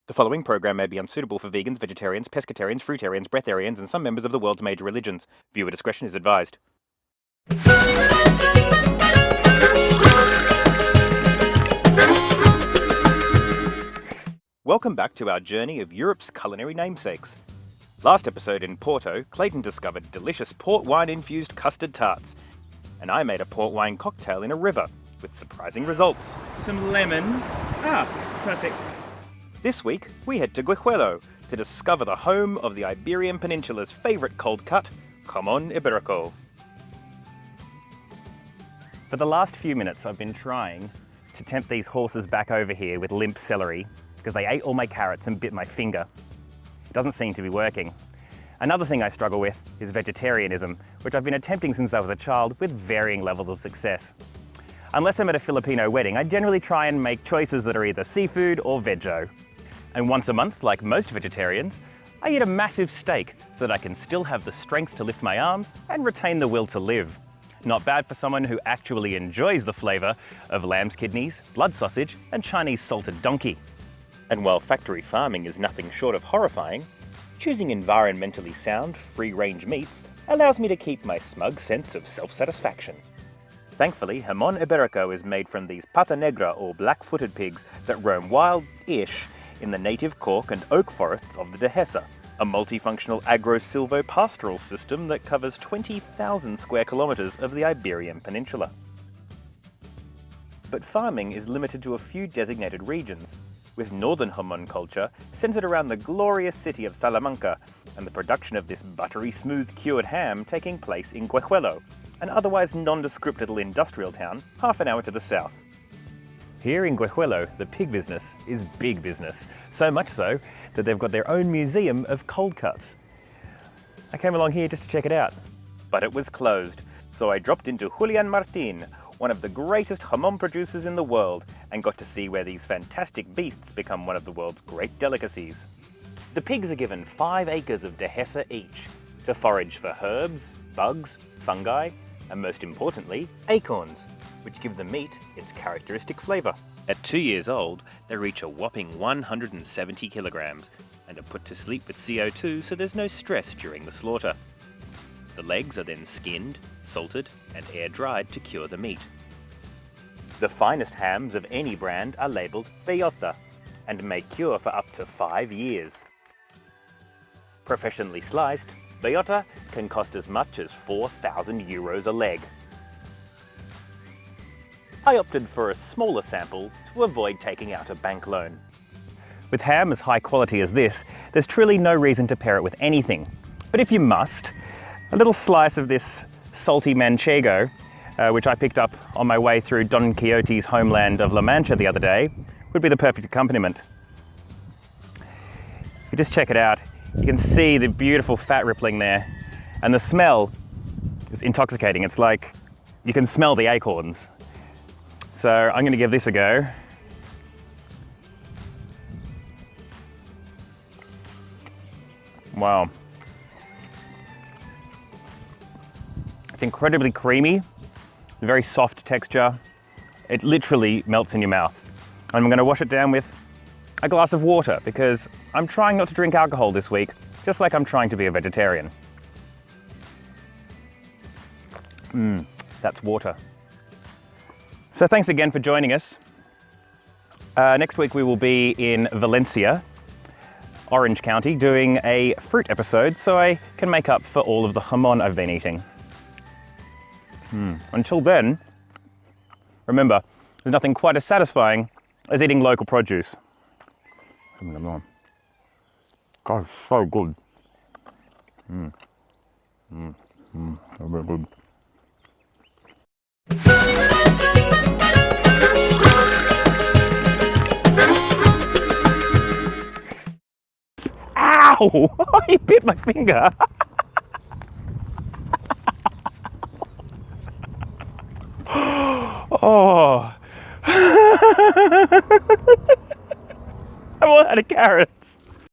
The following program may be unsuitable for vegans, vegetarians, pescatarians, fruitarians, breatharians, and some members of the world's major religions. Viewer discretion is advised. Welcome back to our journey of Europe's culinary namesakes. Last episode in Porto, Clayton discovered delicious port wine-infused custard tarts, and I made a port wine cocktail in a river, with surprising results. Some lemon. Perfect. This week, we head to Guijelo to discover the home of the Iberian Peninsula's favourite cold cut, Jamón Ibérico. For the last few minutes, I've been trying to tempt these horses back over here with limp celery because they ate all my carrots and bit my finger. It doesn't seem to be working. Another thing I struggle with is vegetarianism, which I've been attempting since I was a child with varying levels of success. Unless I'm at a Filipino wedding, I generally try and make choices that are either seafood or veggie. And once a month, like most vegetarians, I eat a massive steak so that I can still have the strength to lift my arms and retain the will to live. Not bad for someone who actually enjoys the flavour of lamb's kidneys, blood sausage, and Chinese salted donkey. And while factory farming is nothing short of horrifying, choosing environmentally sound, free-range meats allows me to keep my smug sense of self-satisfaction. Thankfully, Jamón Ibérico is made from these pata negra or black-footed pigs that roam wild-ish in the native cork and oak forests of the Dehesa, a multifunctional agro-silvo-pastoral system that covers 20,000 square kilometres of the Iberian Peninsula. But farming is limited to a few designated regions, with northern Jamón culture centred around the glorious city of Salamanca, and the production of this buttery smooth cured ham taking place in Guijelo, an otherwise nondescript little industrial town half an hour to the south. Here in Guijelo, the pig business is big business, so much so that they've got their own museum of cold cuts. I came along here just to check it out, but it was closed, so I dropped into Julian Martin, one of the greatest jamón producers in the world, and got to see where these fantastic beasts become one of the world's great delicacies. The pigs are given 5 acres of Dehesa each to forage for herbs, bugs, fungi, and most importantly, acorns, which give the meat its characteristic flavour. At 2 years old, they reach a whopping 170 kilograms and are put to sleep with CO2 so there's no stress during the slaughter. The legs are then skinned, salted, and air-dried to cure the meat. The finest hams of any brand are labelled Bellota and may cure for up to 5 years. Professionally sliced, Bellota can cost as much as €4,000 a leg. I opted for a smaller sample to avoid taking out a bank loan. With ham as high quality as this, there's truly no reason to pair it with anything. But if you must, a little slice of this salty manchego, which I picked up on my way through Don Quixote's homeland of La Mancha the other day, would be the perfect accompaniment. If you just check it out, you can see the beautiful fat rippling there, and the smell is intoxicating. It's like you can smell the acorns. So I'm going to give this a go. Wow. It's incredibly creamy, very soft texture. It literally melts in your mouth. I'm going to wash it down with a glass of water because I'm trying not to drink alcohol this week, just like I'm trying to be a vegetarian. That's water. So thanks again for joining us. Next week we will be in Valencia, Orange County, doing a fruit episode so I can make up for all of the jamón I've been eating. Until then, remember, there's nothing quite as satisfying as eating local produce. God, it's so good. Very good. Ow! He bit my finger. Oh. I'm all out of carrots.